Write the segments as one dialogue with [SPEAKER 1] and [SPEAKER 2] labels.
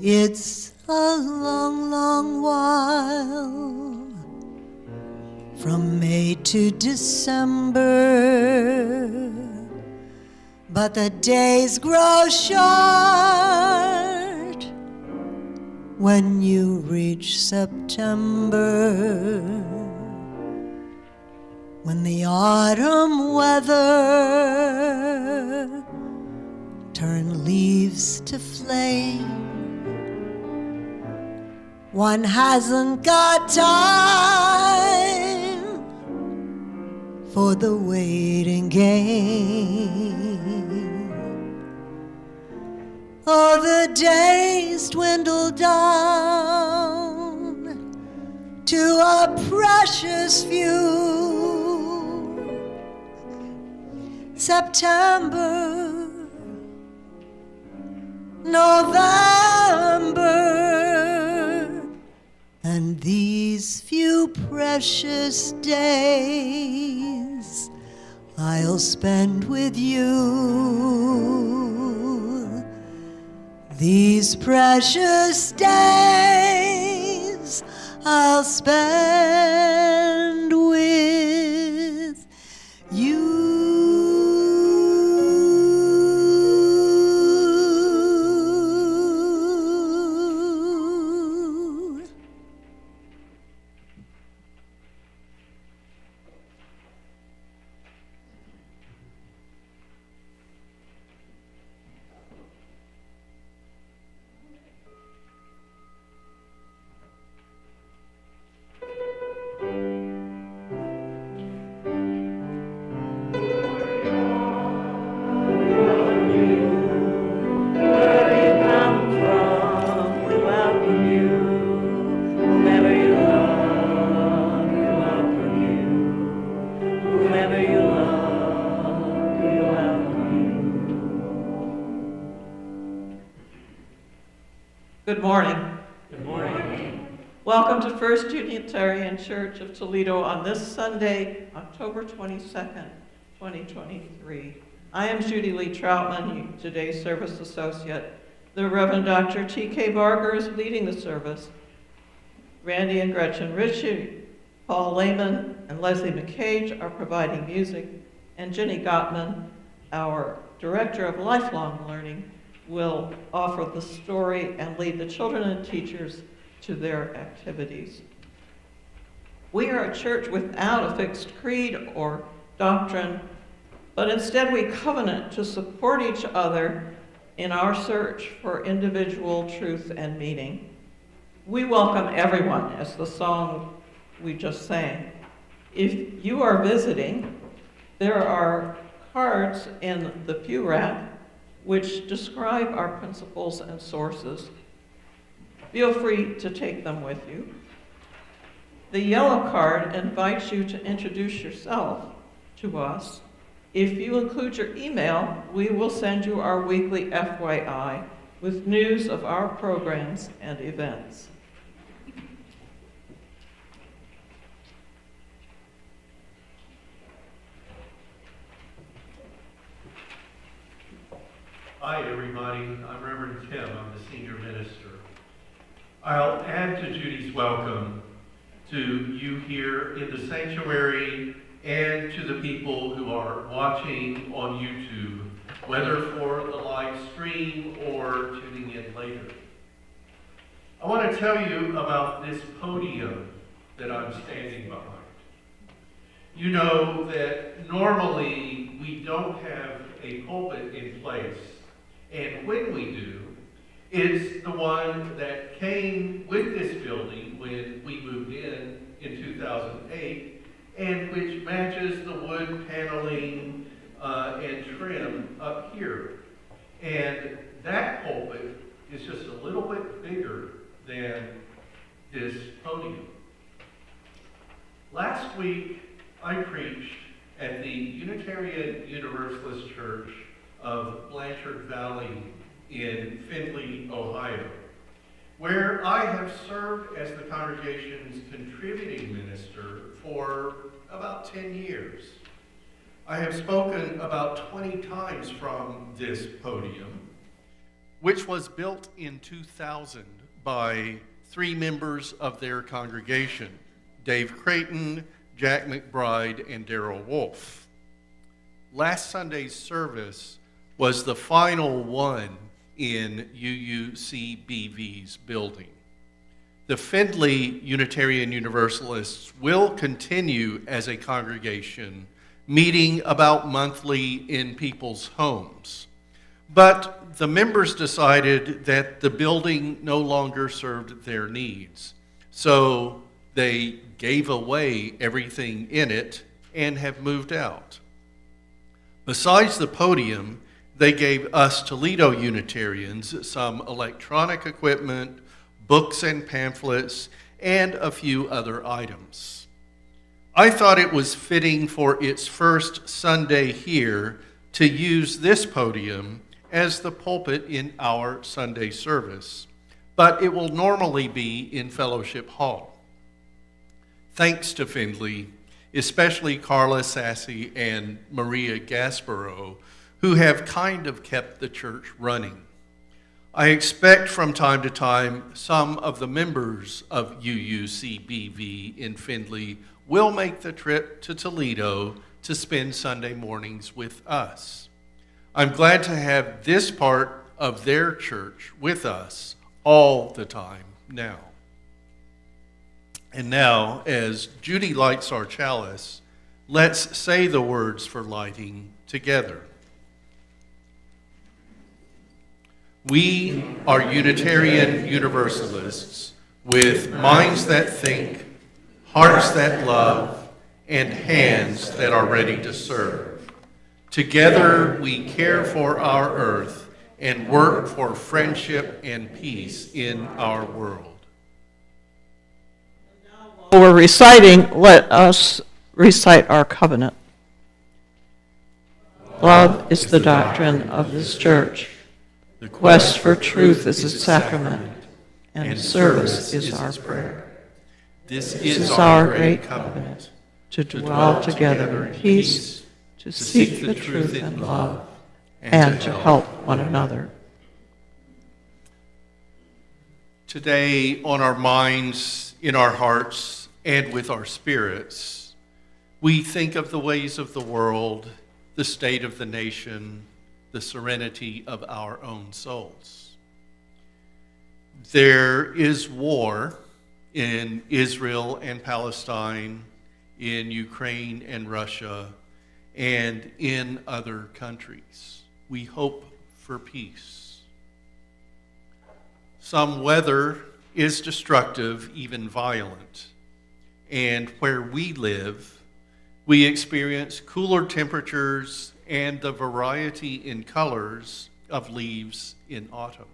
[SPEAKER 1] it's a long, long while from May to December, but the days grow short when you reach September, when the autumn weather turn leaves to flame. One hasn't got time for the waiting game. Oh, the days dwindle down to a precious few. September, November, and these few precious days I'll spend with you. These precious days I'll spend with you.
[SPEAKER 2] Good morning. Good morning. Welcome to First Unitarian Church of Toledo on this Sunday, October 22nd, 2023. I am Judy Lee Troutman, today's service associate. The Reverend Dr. T.K. Barger is leading the service. Randy and Gretchen Ritchie, Paul Lehman, and Leslie McCage are providing music, and Jenny Gottman, our Director of Lifelong Learning, will offer the story and lead the children and teachers to their activities. We are a church without a fixed creed or doctrine, but instead we covenant to support each other in our search for individual truth and meaning. We welcome everyone, as the song we just sang. If you are visiting, there are cards in the pew rack which describe our principles and sources. Feel free to take them with you. The yellow card invites you to introduce yourself to us. If you include your email, we will send you our weekly FYI with news of our programs and events.
[SPEAKER 3] Hi, everybody. I'm Reverend Tim. I'm the senior minister. I'll add to Judy's welcome to you here in the sanctuary and to the people who are watching on YouTube, whether for the live stream or tuning in later. I want to tell you about this podium that I'm standing behind. You know that normally we don't have a pulpit in place. And when we do, it's the one that came with this building when we moved in 2008, and which matches the wood paneling and trim up here. And that pulpit is just a little bit bigger than this podium. Last week, I preached at the Unitarian Universalist Church of Blanchard Valley in Findlay, Ohio, where I have served as the congregation's contributing minister for about 10 years. I have spoken about 20 times from this podium, which was built in 2000 by 3 members of their congregation, Dave Creighton, Jack McBride, and Darrell Wolf. Last Sunday's service was the final one in UUCBV's building. The Findlay Unitarian Universalists will continue as a congregation, meeting about monthly in people's homes. But the members decided that the building no longer served their needs. So they gave away everything in it and have moved out. Besides the podium, they gave us Toledo Unitarians some electronic equipment, books and pamphlets, and a few other items. I thought it was fitting for its first Sunday here to use this podium as the pulpit in our Sunday service, but it will normally be in Fellowship Hall. Thanks to Findlay, especially Carla Sassy and Maria Gasparo, who have kind of kept the church running. I expect from time to time some of the members of UUCBV in Findlay will make the trip to Toledo to spend Sunday mornings with us. I'm glad to have this part of their church with us all the time now. And now, as Judy lights our chalice, let's say the words for lighting together. We are Unitarian Universalists with minds that think, hearts that love, and hands that are ready to serve. Together we care for our earth and work for friendship and peace in our world.
[SPEAKER 2] While we're reciting, let us recite our covenant. Love is the doctrine of this church. The quest for truth is its sacrament, and service is our prayer.
[SPEAKER 3] This is our great covenant,
[SPEAKER 2] to dwell together in peace, to seek the truth in love, and to help one another.
[SPEAKER 3] Today, on our minds, in our hearts, and with our spirits, we think of the ways of the world, the state of the nation, the serenity of our own souls. There is war in Israel and Palestine, in Ukraine and Russia, and in other countries. We hope for peace. Some weather is destructive, even violent, and where we live, we experience cooler temperatures and the variety in colors of leaves in autumn.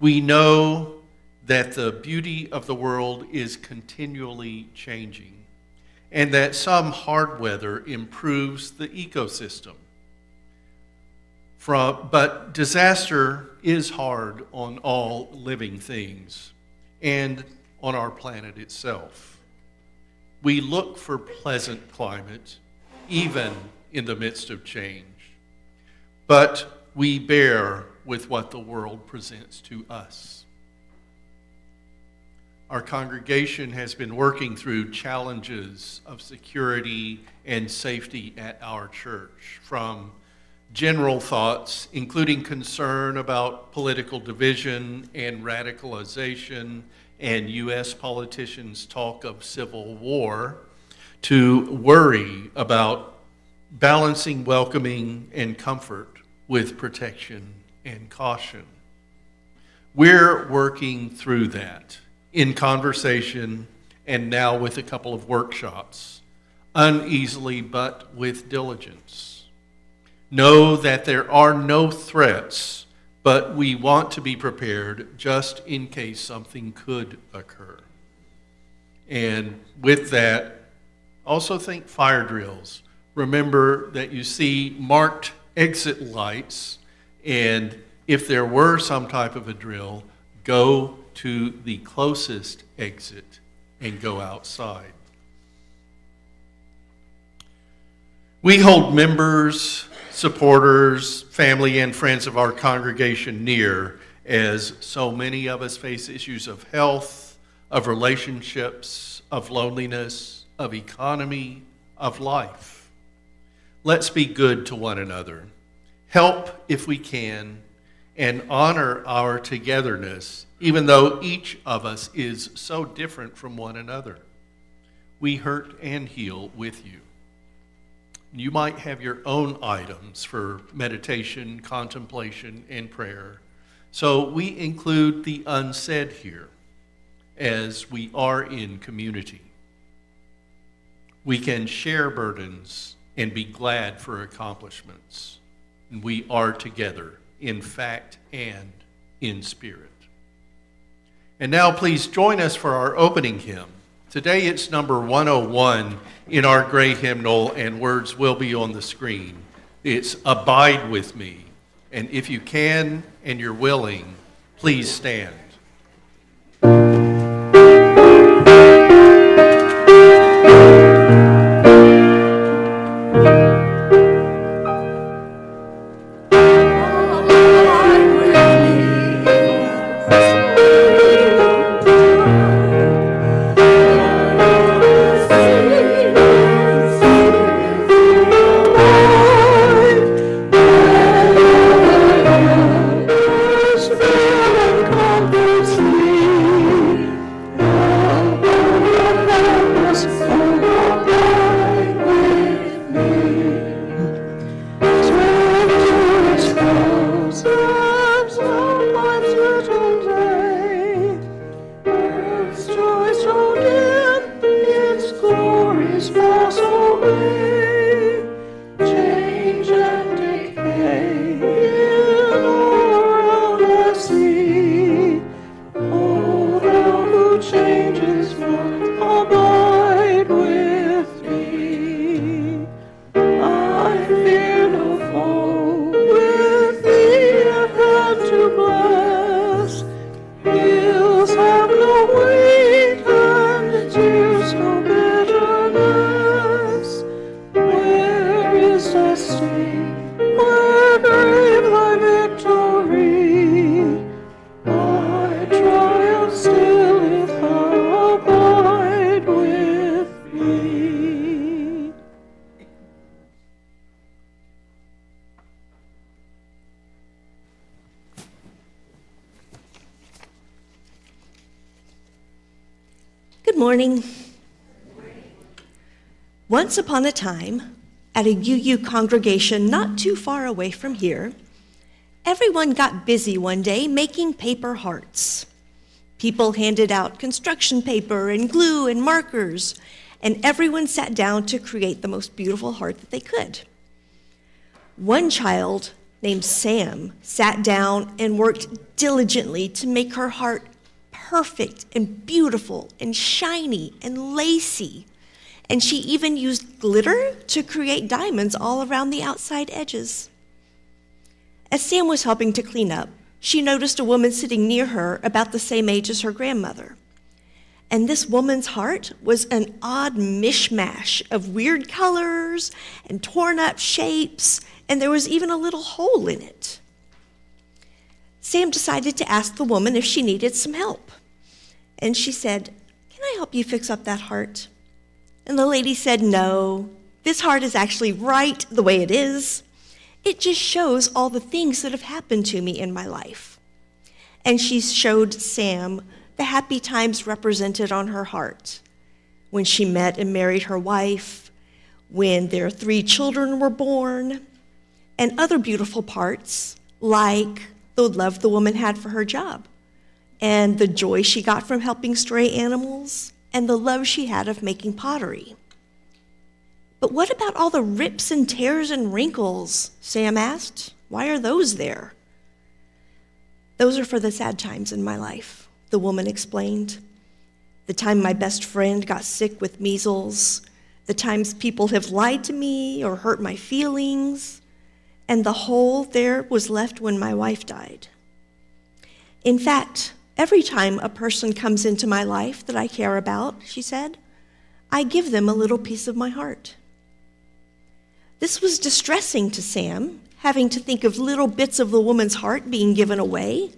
[SPEAKER 3] We know that the beauty of the world is continually changing, and that some hard weather improves the ecosystem. But disaster is hard on all living things and on our planet itself. We look for pleasant climate, even in the midst of change, but we bear with what the world presents to us. Our congregation has been working through challenges of security and safety at our church, from general thoughts, including concern about political division and radicalization, and U.S. politicians' talk of civil war, to worry about balancing welcoming and comfort with protection and caution. We're working through that in conversation and now with a couple of workshops, uneasily but with diligence. Know that there are no threats, but we want to be prepared just in case something could occur. And with that, also think fire drills. Remember that you see marked exit lights, and if there were some type of a drill, go to the closest exit and go outside. We hold members, supporters, family, and friends of our congregation near, as so many of us face issues of health, of relationships, of loneliness, of economy, of life. Let's be good to one another, help if we can, and honor our togetherness, even though each of us is so different from one another. We hurt and heal with you. You might have your own items for meditation, contemplation, and prayer. So we include the unsaid here, as we are in community. We can share burdens and be glad for accomplishments. And we are together in fact and in spirit. And now please join us for our opening hymn. Today it's number 101 in our gray hymnal, and words will be on the screen. It's Abide With Me. And if you can and you're willing, please stand.
[SPEAKER 4] Good morning. Once upon a time, at a UU congregation not too far away from here, everyone got busy one day making paper hearts. People handed out construction paper and glue and markers, and everyone sat down to create the most beautiful heart that they could. One child named Sam sat down and worked diligently to make her heart perfect and beautiful and shiny and lacy. And she even used glitter to create diamonds all around the outside edges. As Sam was helping to clean up, she noticed a woman sitting near her about the same age as her grandmother. And this woman's heart was an odd mishmash of weird colors and torn up shapes, and there was even a little hole in it. Sam decided to ask the woman if she needed some help. And she said, "Can I help you fix up that heart?" And the lady said, "No, this heart is actually right the way it is. It just shows all the things that have happened to me in my life." And she showed Sam the happy times represented on her heart. When she met and married her wife, when their 3 children were born, and other beautiful parts like the love the woman had for her job, and the joy she got from helping stray animals, and the love she had of making pottery. "But what about all the rips and tears and wrinkles?" Sam asked. "Why are those there?" "Those are for the sad times in my life," the woman explained. "The time my best friend got sick with measles, the times people have lied to me or hurt my feelings, and the hole there was left when my wife died. In fact, every time a person comes into my life that I care about," she said, "I give them a little piece of my heart." This was distressing to Sam, having to think of little bits of the woman's heart being given away.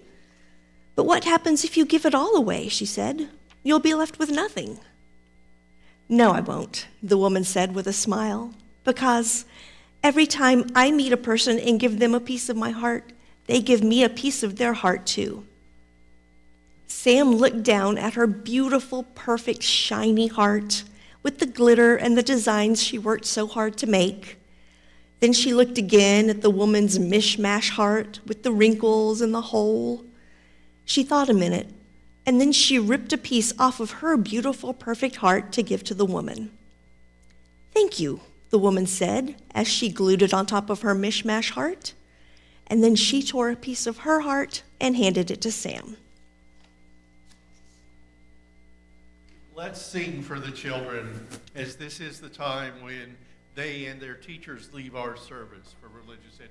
[SPEAKER 4] But what happens if you give it all away, she said. You'll be left with nothing. No, I won't, the woman said with a smile, because every time I meet a person and give them a piece of my heart, they give me a piece of their heart too. Sam looked down at her beautiful, perfect, shiny heart with the glitter and the designs she worked so hard to make. Then she looked again at the woman's mishmash heart with the wrinkles and the hole. She thought a minute, and then she ripped a piece off of her beautiful, perfect heart to give to the woman. Thank you, the woman said as she glued it on top of her mishmash heart. And then she tore a piece of her heart and handed it to Sam.
[SPEAKER 3] Let's sing for the children, as this is the time when they and their teachers leave our service for religious education.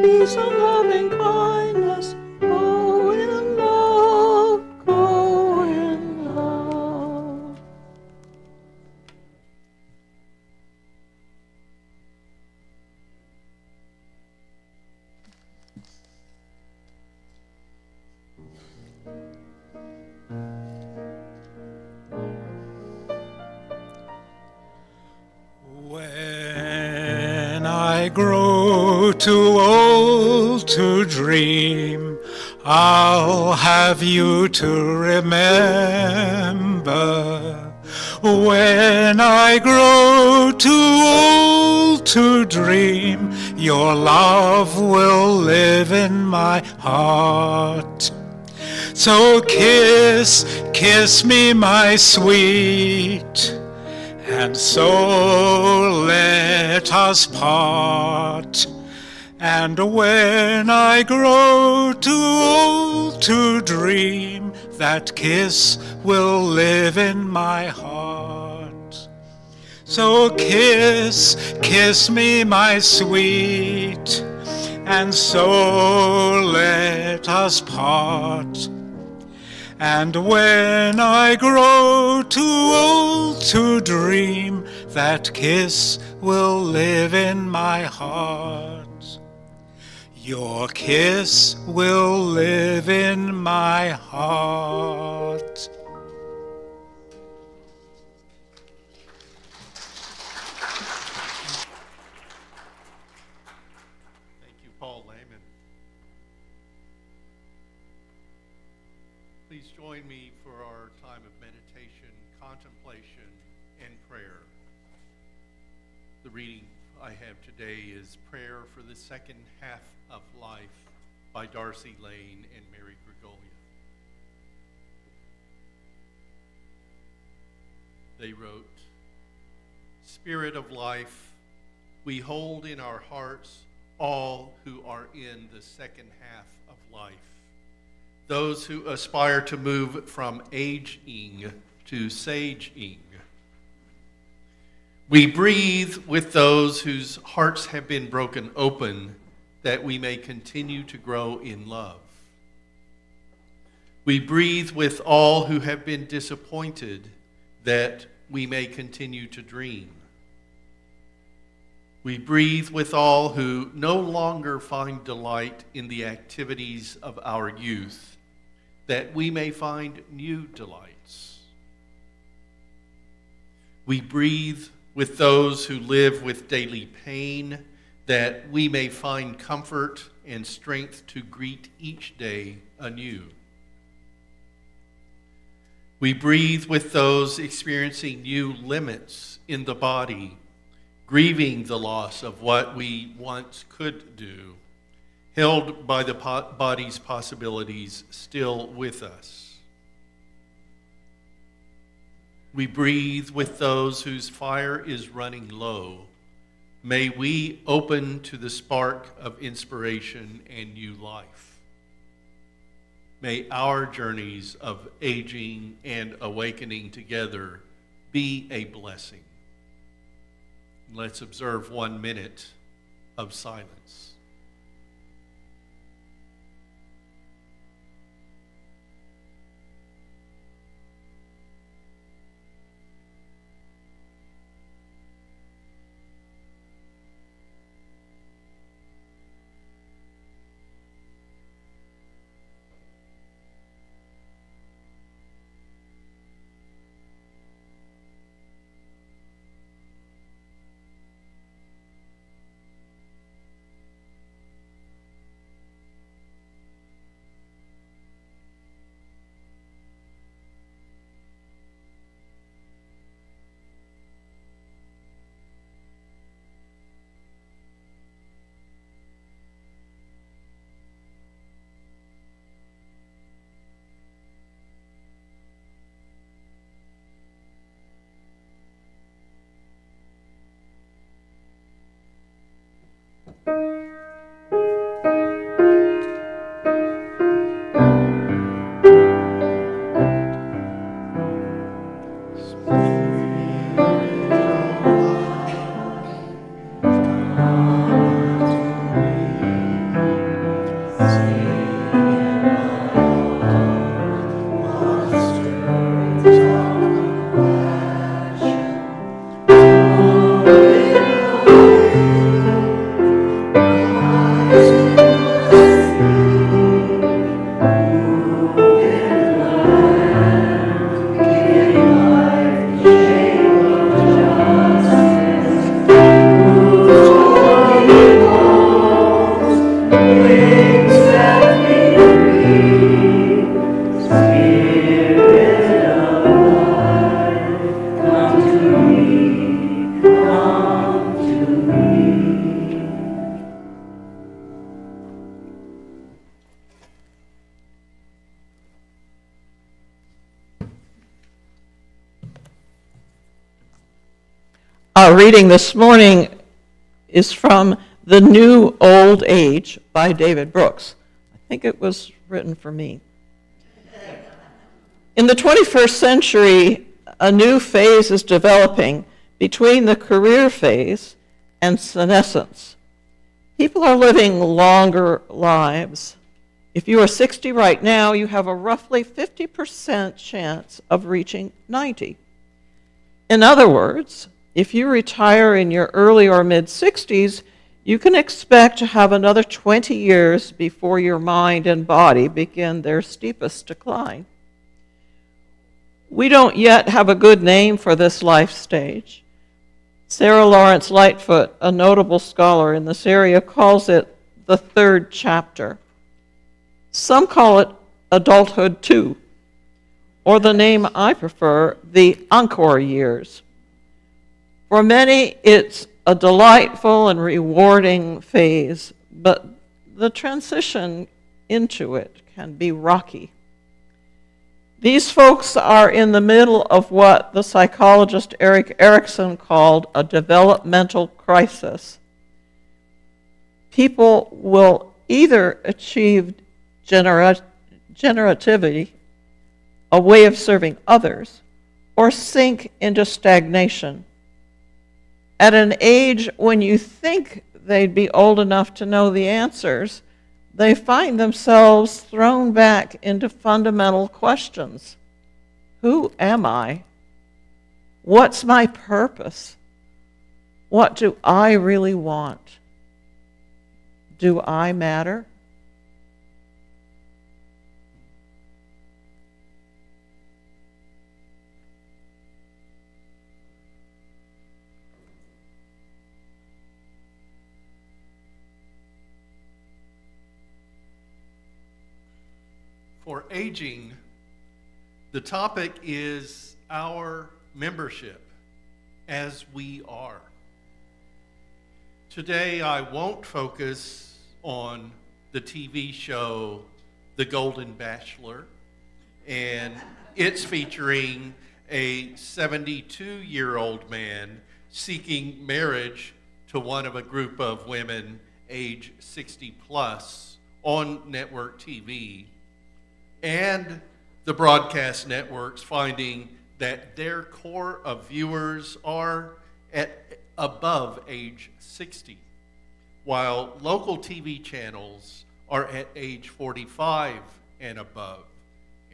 [SPEAKER 2] Peace and loving kindness, go in love, go in love.
[SPEAKER 5] When I grow too old to dream, I'll have you to remember. When I grow too old to dream, your love will live in my heart. So kiss me, my sweet, and so let us part. And when I grow too old to dream, that kiss will live in my heart. So kiss me, my sweet, and so let us part. And when I grow too old to dream, that kiss will live in my heart. Your kiss will live in my heart.
[SPEAKER 3] Thank you, Paul Lehman. Please join me for our time of meditation, contemplation, and prayer. The reading I have today is Prayer for the Second Half of Life by Darcy Lane and Mary Gregolia. They wrote, Spirit of life, we hold in our hearts all who are in the second half of life, those who aspire to move from aging to saging. We breathe with those whose hearts have been broken open, that we may continue to grow in love. We breathe with all who have been disappointed, that we may continue to dream. We breathe with all who no longer find delight in the activities of our youth, that we may find new delights. We breathe with those who live with daily pain, that we may find comfort and strength to greet each day anew. We breathe with those experiencing new limits in the body, grieving the loss of what we once could do, held by the body's possibilities still with us. We breathe with those whose fire is running low. May we open to the spark of inspiration and new life. May our journeys of aging and awakening together be a blessing. Let's observe 1 minute of silence.
[SPEAKER 2] Our reading this morning is from The New Old Age by David Brooks. I think it was written for me. In the 21st century, a new phase is developing between the career phase and senescence. People are living longer lives. If you are 60 right now, you have a roughly 50% chance of reaching 90. In other words, if you retire in your early or mid-60s, you can expect to have another 20 years before your mind and body begin their steepest decline. We don't yet have a good name for this life stage. Sarah Lawrence Lightfoot, a notable scholar in this area, calls it the third chapter. Some call it adulthood 2, or the name I prefer, the encore years. For many, it's a delightful and rewarding phase, but the transition into it can be rocky. These folks are in the middle of what the psychologist Erik Erikson called a developmental crisis. People will either achieve generativity, a way of serving others, or sink into stagnation. At an age when you think they'd be old enough to know the answers, they find themselves thrown back into fundamental questions. Who am I? What's my purpose? What do I really want? Do I matter?
[SPEAKER 3] For aging, the topic is our membership as we are. Today, I won't focus on the TV show The Golden Bachelor, and it's featuring a 72-year-old man seeking marriage to one of a group of women age 60 plus on network TV, and the broadcast networks finding that their core of viewers are at above age 60, while local TV channels are at age 45 and above.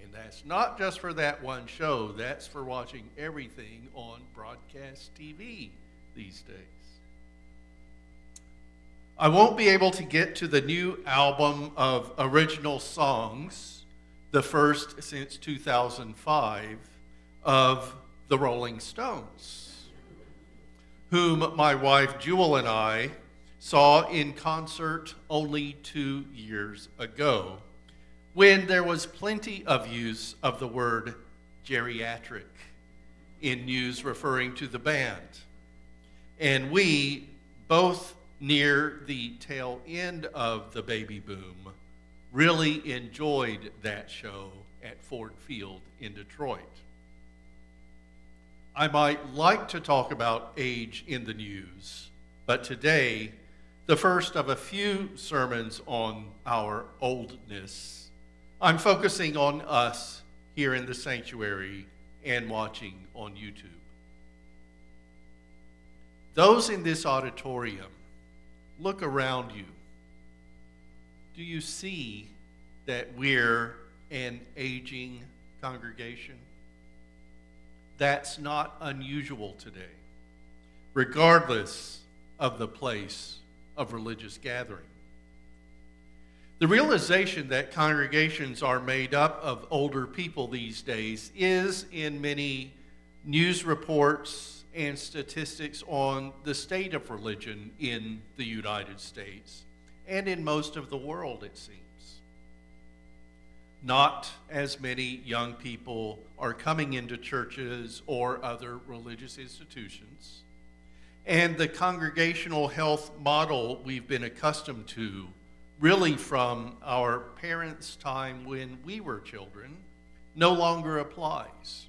[SPEAKER 3] And that's not just for that one show, that's for watching everything on broadcast TV these days. I won't be able to get to the new album of original songs, the first since 2005, of the Rolling Stones, whom my wife Jewel and I saw in concert only 2 years ago, when there was plenty of use of the word geriatric in news referring to the band. And we, both near the tail end of the baby boom, really enjoyed that show at Ford Field in Detroit. I might like to talk about age in the news, but today, the first of a few sermons on our oldness, I'm focusing on us here in the sanctuary and watching on YouTube. Those in this auditorium, look around you. Do you see that we're an aging congregation? That's not unusual today, regardless of the place of religious gathering. The realization that congregations are made up of older people these days is in many news reports and statistics on the state of religion in the United States and in most of the world, it seems. Not as many young people are coming into churches or other religious institutions. And the congregational health model we've been accustomed to, really from our parents' time when we were children, no longer applies.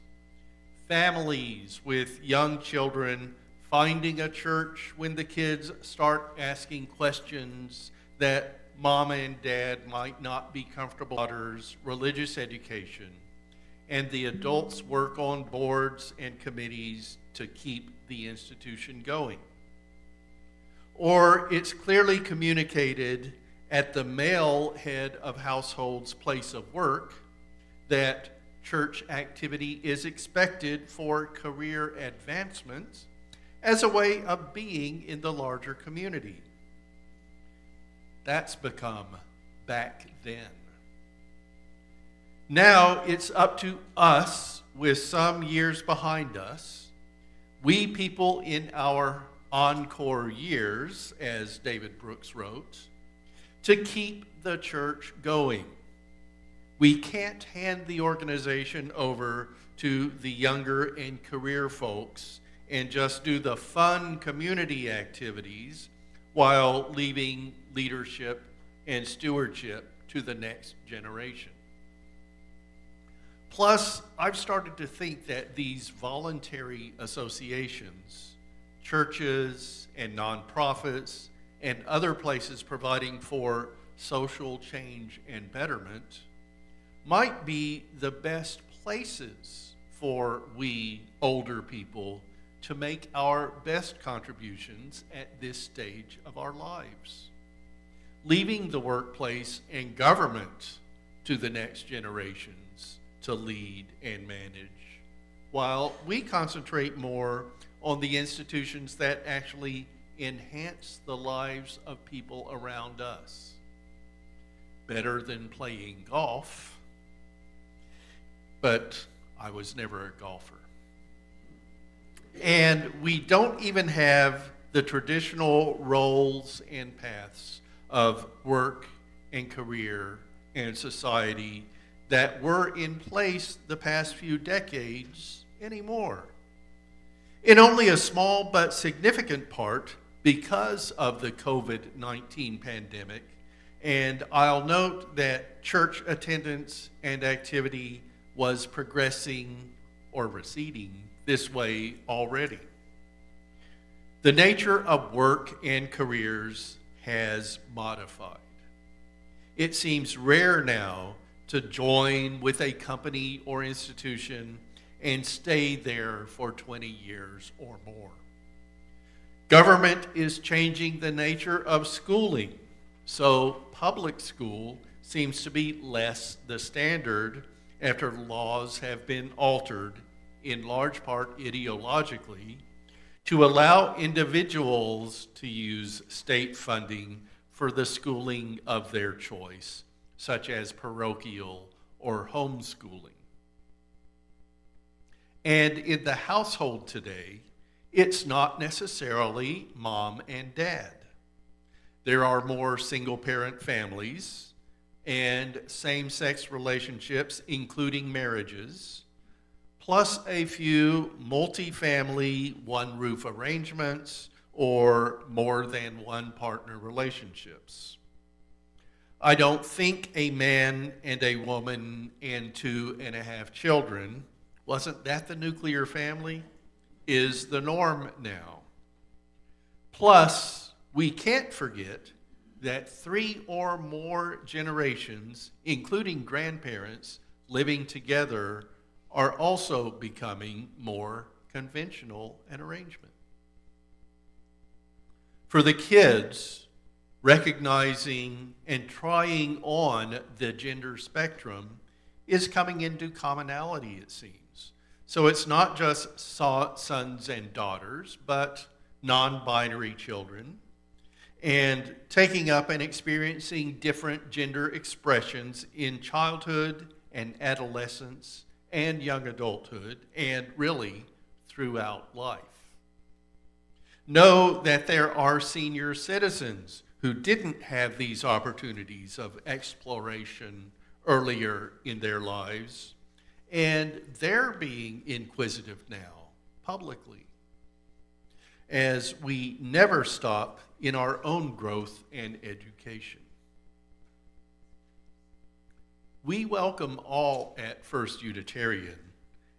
[SPEAKER 3] Families with young children finding a church when the kids start asking questions that mom and dad might not be comfortable with, religious education, and the adults work on boards and committees to keep the institution going. Or it's clearly communicated at the male head of household's place of work that church activity is expected for career advancement as a way of being in the larger community. That's become back then. Now it's up to us, with some years behind us, we people in our encore years, as David Brooks wrote, to keep the church going. We can't hand the organization over to the younger and career folks and just do the fun community activities while leaving leadership and stewardship to the next generation. Plus, I've started to think that these voluntary associations, churches and nonprofits and other places providing for social change and betterment, might be the best places for we older people to make our best contributions at this stage of our lives, leaving the workplace and government to the next generations to lead and manage, while we concentrate more on the institutions that actually enhance the lives of people around us. Better than playing golf, but I was never a golfer. And we don't even have the traditional roles and paths of work and career and society that were in place the past few decades anymore. In only a small but significant part because of the COVID-19 pandemic. And I'll note that church attendance and activity was progressing or receding this way already. The nature of work and careers has modified. It seems rare now to join with a company or institution and stay there for 20 years or more. Government is changing the nature of schooling, so public school seems to be less the standard after laws have been altered, in large part ideologically, to allow individuals to use state funding for the schooling of their choice, such as parochial or homeschooling. And in the household today, it's not necessarily mom and dad. There are more single-parent families and same-sex relationships, including marriages, plus a few multi-family, one-roof arrangements, or more than one partner relationships. I don't think a man and a woman and 2.5 children, wasn't that the nuclear family, is the norm now. Plus, we can't forget that 3 or more generations, including grandparents, living together are also becoming more conventional an arrangement. For the kids, recognizing and trying on the gender spectrum is coming into commonality, it seems. So it's not just sons and daughters, but non-binary children, and taking up and experiencing different gender expressions in childhood and adolescence and young adulthood, and really throughout life. Know that there are senior citizens who didn't have these opportunities of exploration earlier in their lives, and they're being inquisitive now, publicly, as we never stop in our own growth and education. We welcome all at First Unitarian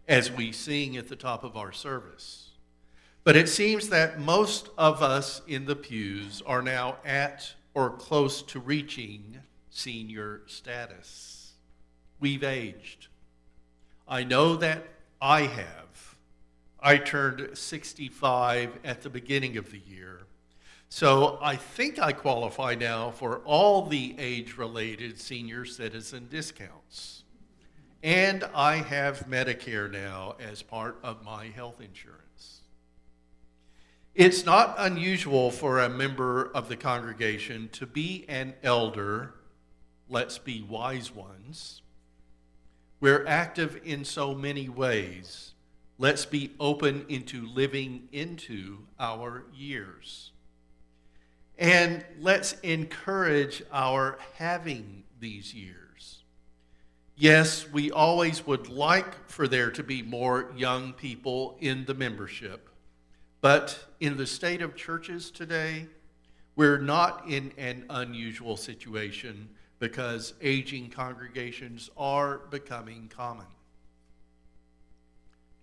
[SPEAKER 3] as we sing at the top of our service. But it seems that most of us in the pews are now at or close to reaching senior status. We've aged. I know that I have. I turned 65 at the beginning of the year. So I think I qualify now for all the age-related senior citizen discounts. And I have Medicare now as part of my health insurance. It's not unusual for a member of the congregation to be an elder. Let's be wise ones. We're active in so many ways. Let's be open into living into our years. And let's encourage our having these years. Yes, we always would like for there to be more young people in the membership, but in the state of churches today, we're not in an unusual situation because aging congregations are becoming common.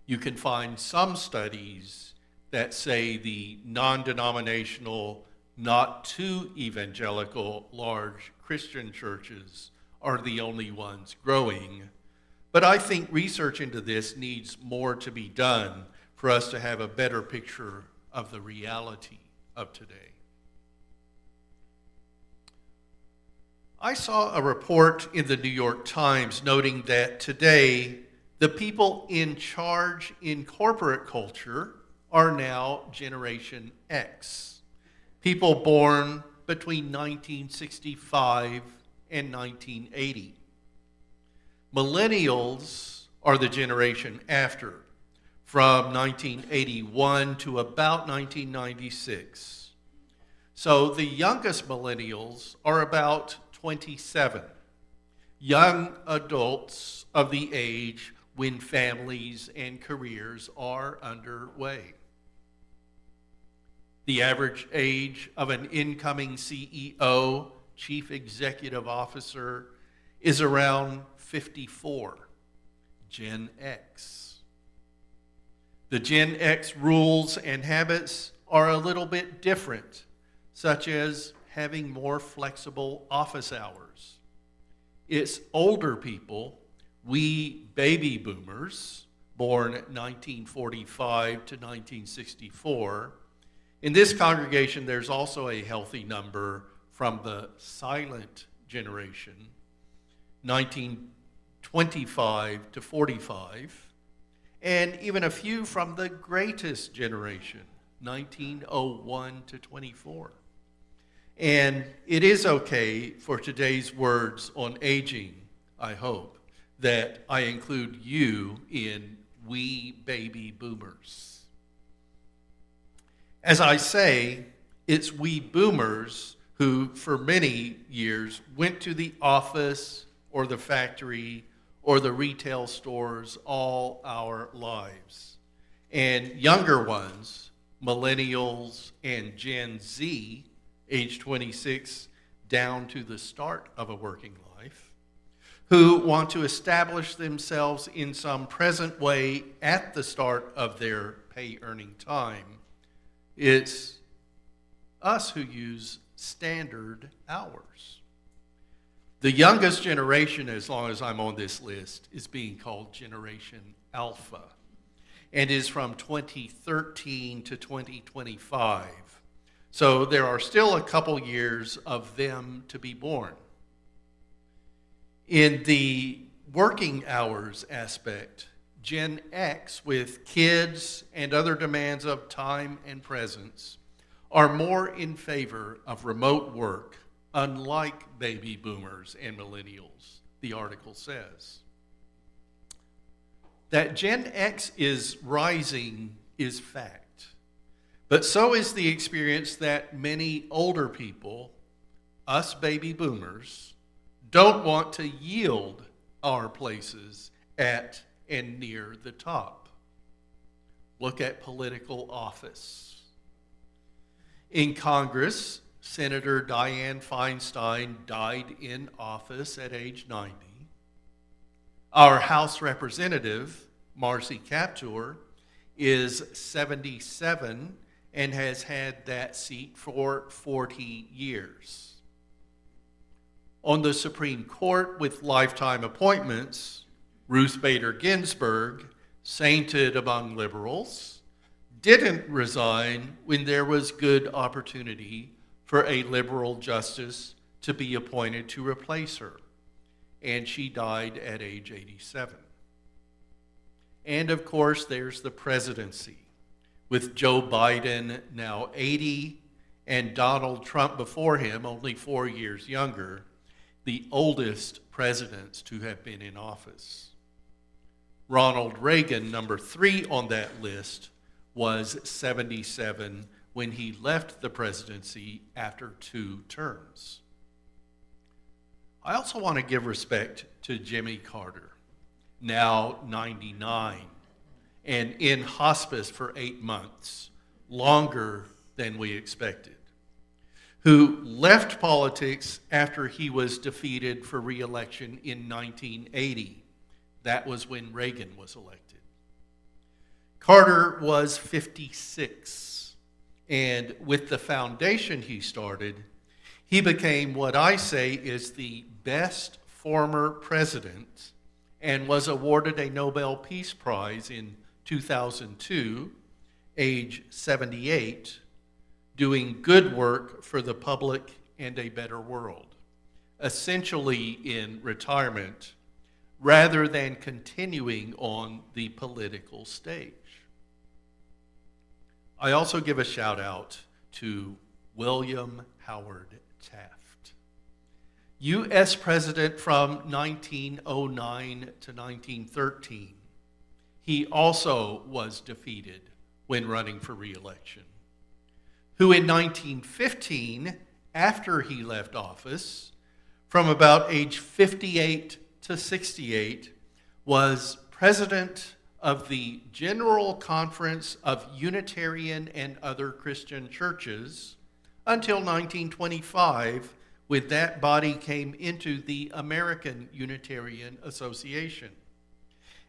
[SPEAKER 3] You can find some studies that say the non-denominational, not too evangelical, large Christian churches are the only ones growing. But I think research into this needs more to be done for us to have a better picture of the reality of today. I saw a report in the New York Times noting that today the people in charge in corporate culture are now Generation X, people born between 1965 and 1980. Millennials are the generation after, from 1981 to about 1996. So the youngest millennials are about 27, young adults of the age when families and careers are underway. The average age of an incoming CEO, chief executive officer, is around 54, Gen X. The Gen X rules and habits are a little bit different, such as having more flexible office hours. It's older people, we baby boomers, born 1945 to 1964, In this congregation, there's also a healthy number from the silent generation, 1925 to 45, and even a few from the greatest generation, 1901 to 24. And it is okay for today's words on aging, I hope, that I include you in we baby boomers. As I say, it's we boomers who for many years went to the office or the factory or the retail stores all our lives. And younger ones, millennials and Gen Z, age 26 down to the start of a working life, who want to establish themselves in some present way at the start of their pay-earning time. It's us who use standard hours. The youngest generation, as long as I'm on this list, is being called Generation Alpha and is from 2013 to 2025. So there are still a couple years of them to be born. In the working hours aspect, Gen X, with kids and other demands of time and presence, are more in favor of remote work, unlike baby boomers and millennials, the article says. That Gen X is rising is fact, but so is the experience that many older people, us baby boomers, don't want to yield our places at and near the top. Look at political office. In Congress, Senator Dianne Feinstein died in office at age 90. Our House Representative, Marcy Kaptur, is 77 and has had that seat for 40 years. On the Supreme Court with lifetime appointments, Ruth Bader Ginsburg, sainted among liberals, didn't resign when there was good opportunity for a liberal justice to be appointed to replace her, and she died at age 87. And of course, there's the presidency, with Joe Biden now 80 and Donald Trump before him, only 4 years younger, the oldest presidents to have been in office. Ronald Reagan, number 3 on that list, was 77 when he left the presidency after 2 terms. I also want to give respect to Jimmy Carter, now 99, and in hospice for 8 months, longer than we expected, who left politics after he was defeated for re-election in 1980. That was when Reagan was elected. Carter was 56, and with the foundation he started, he became what I say is the best former president and was awarded a Nobel Peace Prize in 2002, age 78, doing good work for the public and a better world, essentially in retirement, rather than continuing on the political stage. I also give a shout out to William Howard Taft, U.S. President from 1909 to 1913. He also was defeated when running for re-election, who in 1915, after he left office, from about age 58 to 68, was president of the General Conference of Unitarian and Other Christian Churches until 1925, when that body came into the American Unitarian Association.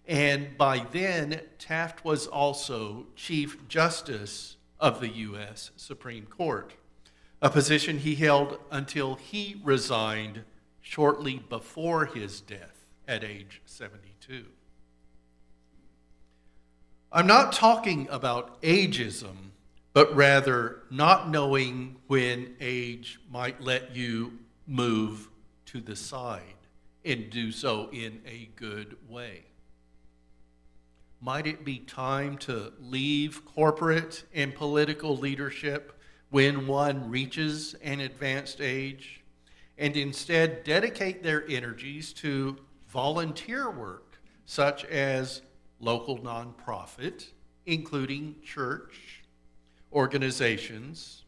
[SPEAKER 3] And by then, Taft was also Chief Justice of the U.S. Supreme Court, a position he held until he resigned shortly before his death at age 72. I'm not talking about ageism, but rather not knowing when age might let you move to the side and do so in a good way. Might it be time to leave corporate and political leadership when one reaches an advanced age and instead dedicate their energies to volunteer work such as local nonprofit, including church, organizations,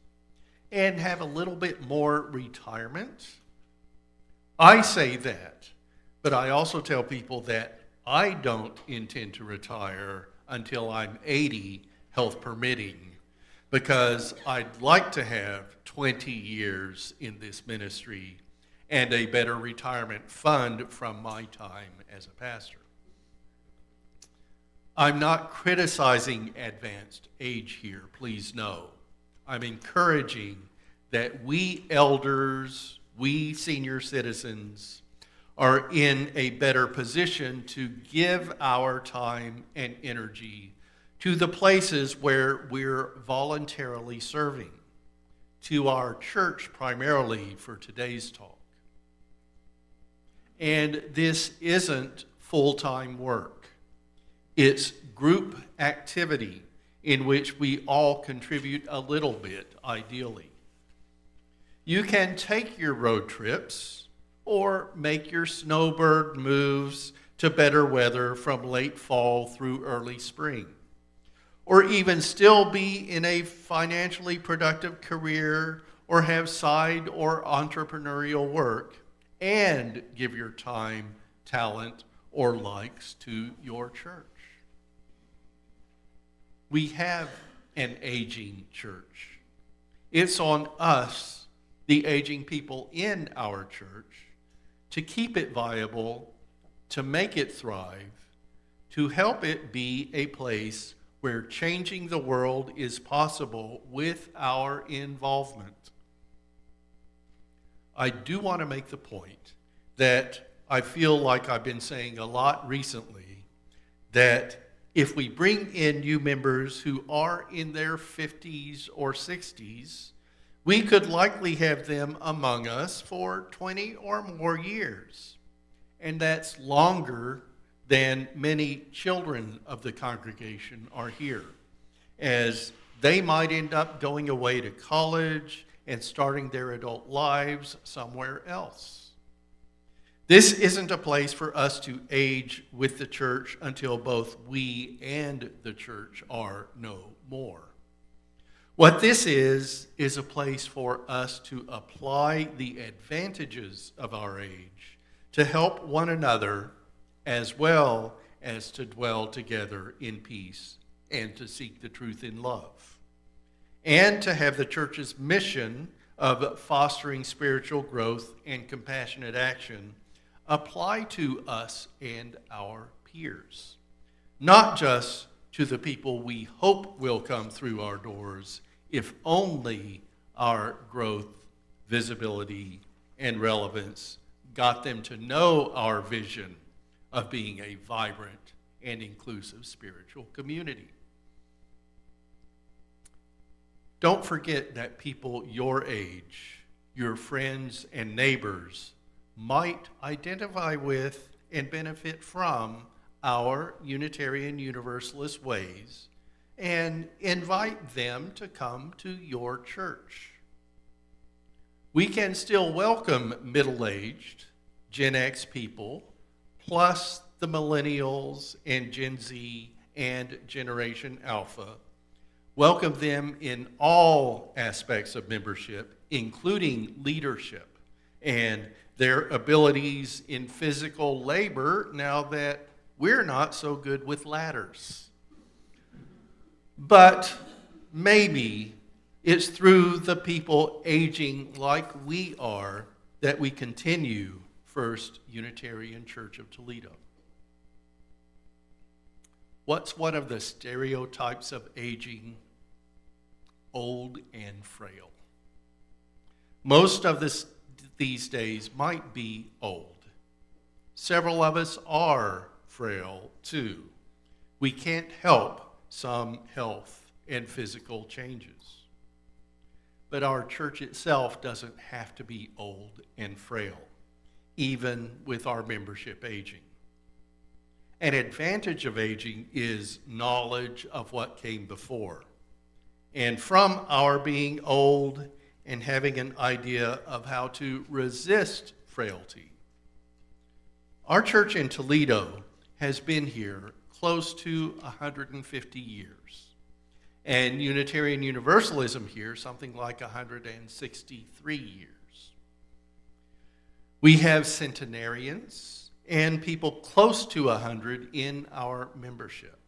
[SPEAKER 3] and have a little bit more retirement? I say that, but I also tell people that I don't intend to retire until I'm 80, health permitting, because I'd like to have 20 years in this ministry and a better retirement fund from my time as a pastor. I'm not criticizing advanced age here, please know. I'm encouraging that we elders, we senior citizens, are in a better position to give our time and energy to the places where we're voluntarily serving, to our church primarily for today's talk. And this isn't full-time work. It's group activity in which we all contribute a little bit, ideally. You can take your road trips or make your snowbird moves to better weather from late fall through early spring, or even still be in a financially productive career or have side or entrepreneurial work and give your time, talent, or likes to your church. We have an aging church. It's on us, the aging people in our church, to keep it viable, to make it thrive, to help it be a place where changing the world is possible with our involvement. I do want to make the point that I feel like I've been saying a lot recently, that if we bring in new members who are in their 50s or 60s, we could likely have them among us for 20 or more years. And that's longer than many children of the congregation are here, as they might end up going away to college and starting their adult lives somewhere else. This isn't a place for us to age with the church until both we and the church are no more. What this is a place for us to apply the advantages of our age to help one another, as well as to dwell together in peace and to seek the truth in love, and to have the church's mission of fostering spiritual growth and compassionate action apply to us and our peers, not just to the people we hope will come through our doors, if only our growth, visibility, and relevance got them to know our vision of being a vibrant and inclusive spiritual community. Don't forget that people your age, your friends and neighbors, might identify with and benefit from our Unitarian Universalist ways, and invite them to come to your church. We can still welcome middle-aged Gen X people, plus the millennials and Gen Z and Generation Alpha. Welcome them in all aspects of membership, including leadership and their abilities in physical labor now that we're not so good with ladders. But maybe it's through the people aging like we are that we continue First Unitarian Church of Toledo. What's one of the stereotypes of aging? Old and frail. Most of these days might be old. Several of us are frail too. We can't help some health and physical changes. But our church itself doesn't have to be old and frail, even with our membership aging. An advantage of aging is knowledge of what came before. And from our being old and having an idea of how to resist frailty. Our church in Toledo has been here close to 150 years. And Unitarian Universalism here, something like 163 years. We have centenarians and people close to 100 in our membership.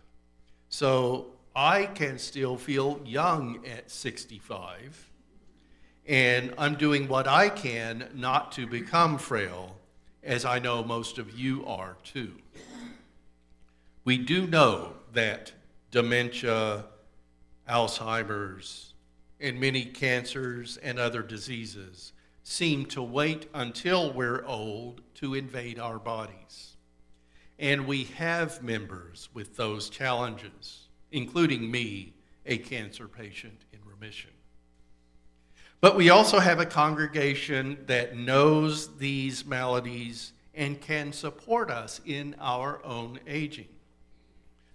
[SPEAKER 3] So I can still feel young at 65, and I'm doing what I can not to become frail, as I know most of you are too. We do know that dementia, Alzheimer's, and many cancers and other diseases seem to wait until we're old to invade our bodies. And we have members with those challenges, including me, a cancer patient in remission. But we also have a congregation that knows these maladies and can support us in our own aging.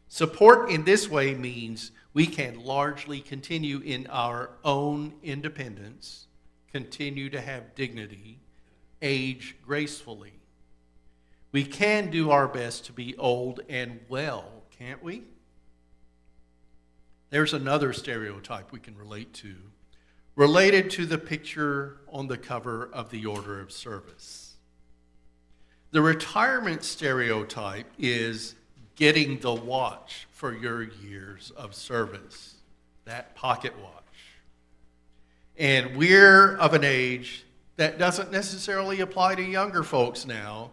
[SPEAKER 3] Support in this way means we can largely continue in our own independence, continue to have dignity, age gracefully. We can do our best to be old and well, can't we? There's another stereotype we can relate to, related to the picture on the cover of the Order of Service. The retirement stereotype is getting the watch for your years of service, that pocket watch. And we're of an age that doesn't necessarily apply to younger folks now,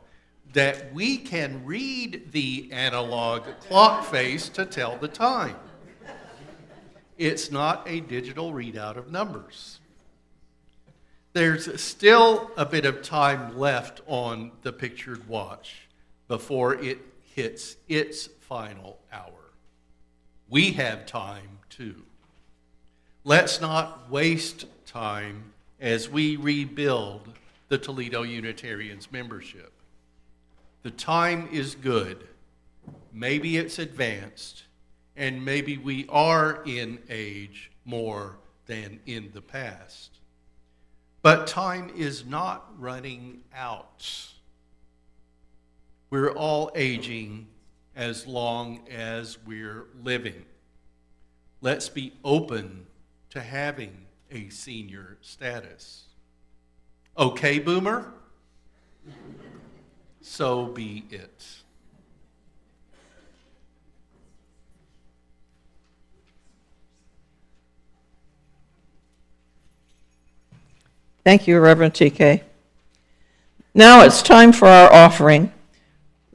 [SPEAKER 3] that we can read the analog clock face to tell the time. It's not a digital readout of numbers. There's still a bit of time left on the pictured watch before it hits its final hour. We have time too. Let's not waste time as we rebuild the Toledo Unitarians membership. The time is good. Maybe it's advanced, and maybe we are in age more than in the past. But time is not running out. We're all aging as long as we're living. Let's be open to having a senior status. Okay, boomer? So be it.
[SPEAKER 2] Thank you, Reverend TK. Now it's time for our offering.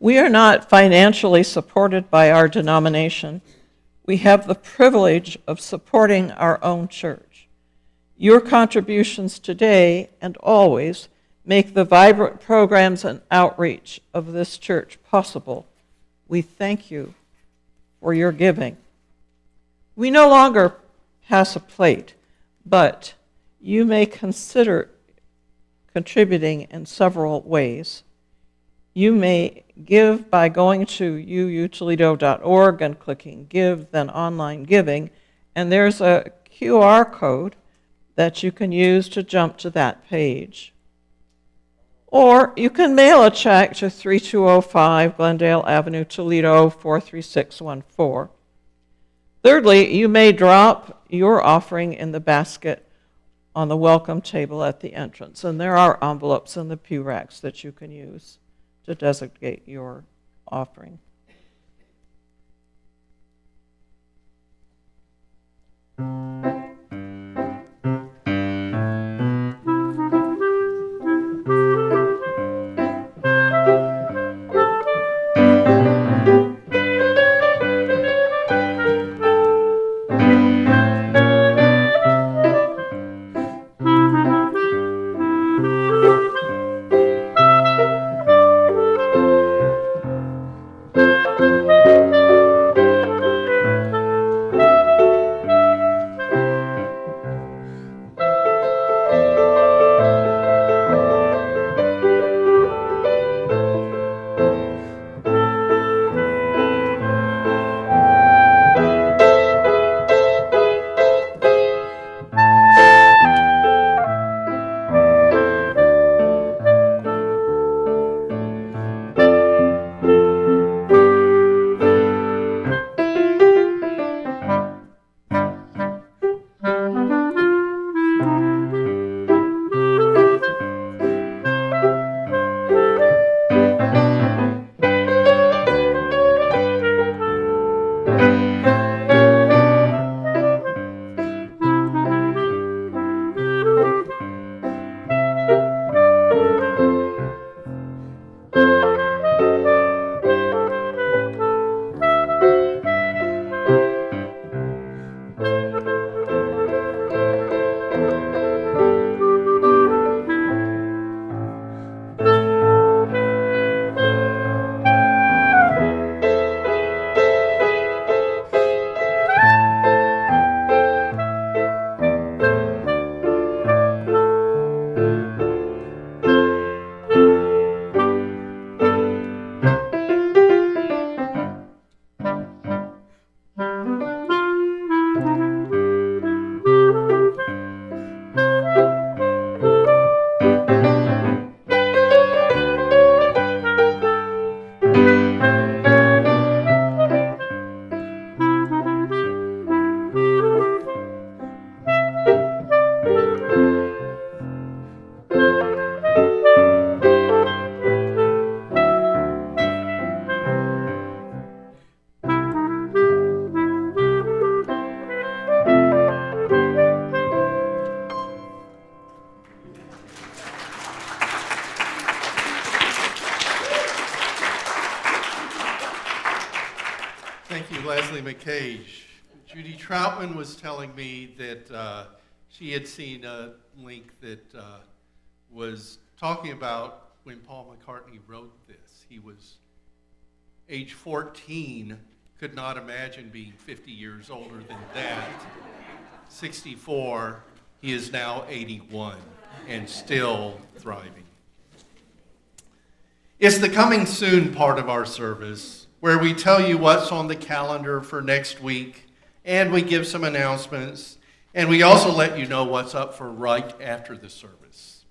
[SPEAKER 2] We are not financially supported by our denomination. We have the privilege of supporting our own church. Your contributions today and always make the vibrant programs and outreach of this church possible. We thank you for your giving. We no longer pass a plate, but you may consider contributing in several ways. You may give by going to uutoledo.org and clicking Give, then Online Giving, and there's a QR code that you can use to jump to that page. Or you can mail a check to 3205 Glendale Avenue, Toledo, 43614. Thirdly, you may drop your offering in the basket on the welcome table at the entrance, and there are envelopes in the pew racks that you can use to designate your offering.
[SPEAKER 3] cage. Judy Troutman was telling me that she had seen a link that was talking about when Paul McCartney wrote this. He was age 14, could not imagine being 50 years older than that. 64, he is now 81 and still thriving. It's the coming soon part of our service where we tell you what's on the calendar for next week, and we give some announcements, and we also let you know what's up for right after the service.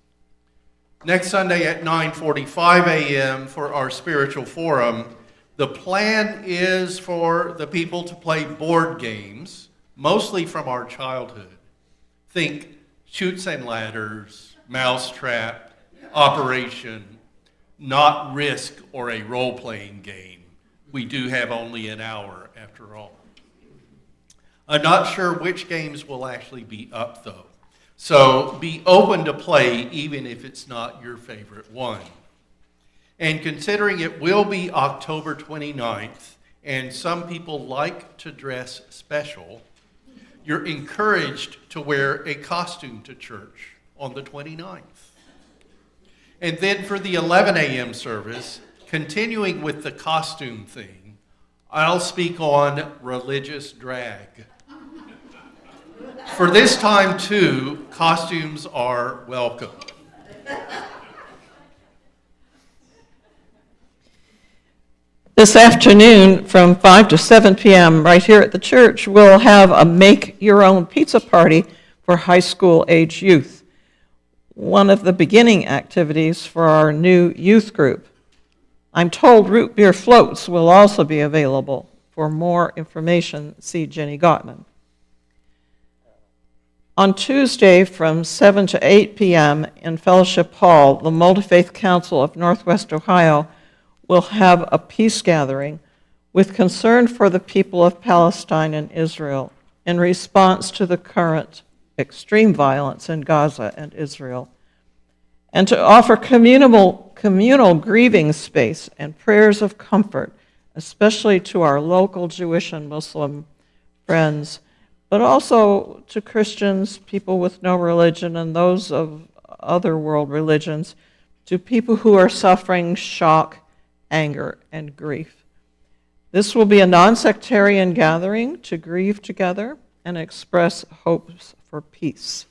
[SPEAKER 3] Next Sunday at 9:45 a.m. for our spiritual forum, the plan is for the people to play board games, mostly from our childhood. Think Chutes and Ladders, Mousetrap, Operation, not Risk, or a role-playing game. We do have only an hour after all. I'm not sure which games will actually be up though. So be open to play even if it's not your favorite one. And considering it will be October 29th, and some people like to dress special, you're encouraged to wear a costume to church on the 29th. And then for the 11 a.m. service, continuing with the costume thing, I'll speak on religious drag. For this time, too, costumes are welcome.
[SPEAKER 2] This afternoon from 5 to 7 p.m. right here at the church, we'll have a make-your-own pizza party for high school age youth. One of the beginning activities for our new youth group. I'm told root beer floats will also be available. For more information, see Jenny Gottman. On Tuesday from 7 to 8 p.m. in Fellowship Hall, the Multi-Faith Council of Northwest Ohio will have a peace gathering with concern for the people of Palestine and Israel in response to the current extreme violence in Gaza and Israel, and to offer communal grieving space and prayers of comfort, especially to our local Jewish and Muslim friends, but also to Christians, people with no religion, and those of other world religions, to people who are suffering shock, anger, and grief. This will be a non-sectarian gathering to grieve together and express hopes for peace.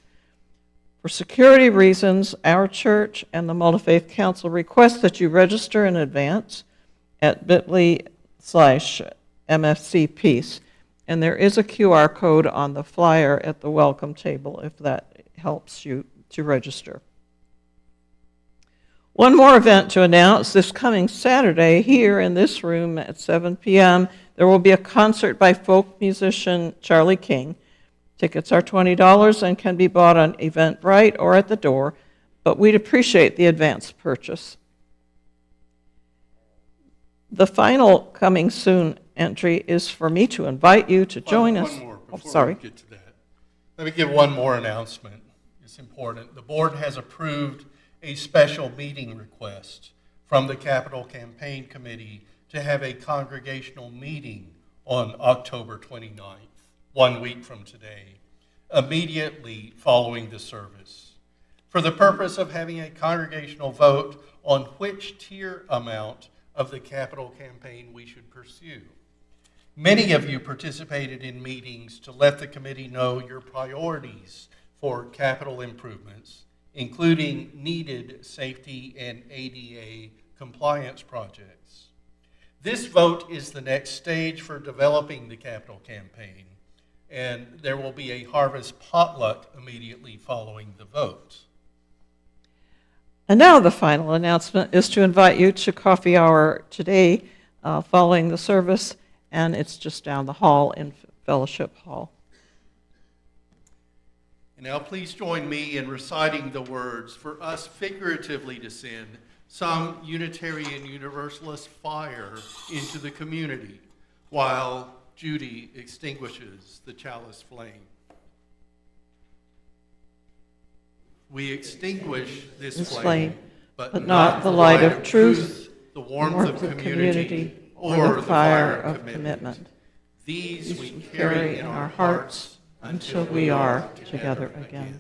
[SPEAKER 2] For security reasons, our church and the Multi-Faith Council request that you register in advance at bit.ly/MFCPeace, and there is a QR code on the flyer at the welcome table if that helps you to register. One more event to announce. This coming Saturday here in this room at 7 p.m., there will be a concert by folk musician Charlie King. Tickets are $20 and can be bought on Eventbrite or at the door, but we'd appreciate the advance purchase. The final coming soon entry is for me to invite you to join us.
[SPEAKER 3] One more before
[SPEAKER 2] sorry.
[SPEAKER 3] we get to that. Let me give one more announcement. It's important. The board has approved a special meeting request from the Capital Campaign Committee to have a congregational meeting on October 29th. 1 week from today, immediately following the service, for the purpose of having a congregational vote on which tier amount of the capital campaign we should pursue. Many of you participated in meetings to let the committee know your priorities for capital improvements, including needed safety and ADA compliance projects. This vote is the next stage for developing the capital campaign, and there will be a harvest potluck immediately following the vote.
[SPEAKER 2] And now the final announcement is to invite you to coffee hour today following the service, and it's just down the hall in Fellowship Hall.
[SPEAKER 3] And now please join me in reciting the words for us figuratively to send some Unitarian Universalist fire into the community while Judy extinguishes the chalice flame. We extinguish this flame, but not the light of truth, the warmth of community, or the fire of commitment. These we
[SPEAKER 2] carry in our hearts until we are together again.